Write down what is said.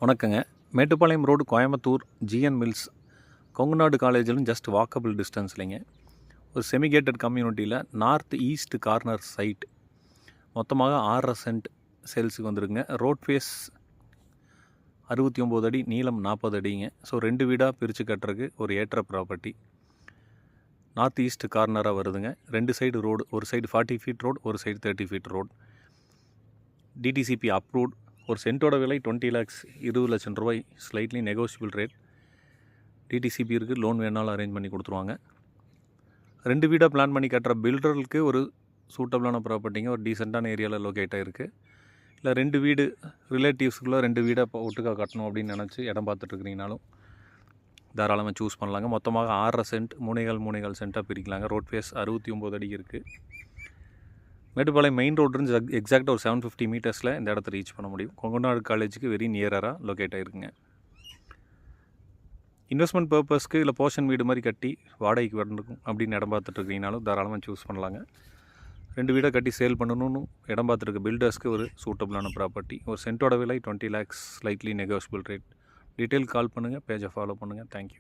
வணக்கங்க. Mettupalayam road Coimbatore GN mills Kongunadu காலேஜிலும் just walkable டிஸ்டன்ஸ்லைங்க. ஒரு செமிகேட்டட் கம்யூனிட்டியில் நார்த் ஈஸ்ட் கார்னர் சைட் மொத்தமாக 6.5 சென்ட் சேல்ஸுக்கு வந்துருக்குங்க. ரோட் ஃபேஸ் 69 அடி, நீளம் 40 அடிங்க. ஸோ 2 வீடாக பிரித்து கட்டுறதுக்கு ஒரு ஏற்ற ப்ராப்பர்ட்டி. நார்த் ஈஸ்ட் கார்னராக வருதுங்க. 2 சைடு ரோடு, ஒரு சைடு 40 ஃபீட் ரோடு, ஒரு side 30 feet road. DTCP approved. ஒரு சென்ட்டோட விலை 20 lakhs, 20 லட்சம் ரூபாய். Slightly negotiable rate. டிடிசிபி இருக்குது, லோன் வேணாலும் அரேஞ்ச் பண்ணி கொடுத்துருவாங்க. 2 வீடாக பிளான் பண்ணி கட்டுற பில்டருக்கு ஒரு சூட்டபிளான ப்ராப்பர்ட்டிங்க. ஒரு டீசெண்டான ஏரியாவில் லொக்கேட் ஆகிருக்கு. இல்லை 2 வீடு ரிலேட்டிவ்ஸ்குள்ளே 2 வீடாக ஒட்டுக்காக கட்டணும் அப்படின்னு நினச்சி இடம் பார்த்துட்ருக்கிறீங்கனாலும் தாராளமாக சூஸ் பண்ணலாங்க. மொத்தமாக 6.5 சென்ட் 3.5 சென்ட்டாக பிரிக்கலாங்க. ரோட் ஃபேஸ் 69 அடி இருக்குது. மேட்டுப்பாளையம் மெயின் ரோடு இருந்து எக்ஸாக்டாக ஒரு 750 மீட்டர்ஸில் இந்த இடத்த ரீச் பண்ண முடியும். கொங்குநாடு காலேஜுக்கு வெரி நியராக லொக்கேட் ஆகிருக்குங்க. இன்வெஸ்ட்மெண்ட் பர்பஸ்க்கு இல்லை போர்ஷன் வீடு மாதிரி கட்டி வாடகைக்கு வரணும் அப்படின்னு இடம் பார்த்துட்ருக்கீங்கனாலும் தாராளமாக சூஸ் பண்ணலாங்க. 2 வீடாக கட்டி சேல் பண்ணணும்னு இடம் பார்த்துருக்க பில்டர்ஸ்க்கு ஒரு சூட்டபிளான ப்ராப்பர்ட்டி. ஒரு சென்ட்டோட விலை 20 lakhs, slightly negotiable rate. Detail call பண்ணுங்கள், பேஜை ஃபாலோ பண்ணுங்கள். தேங்க்யூ.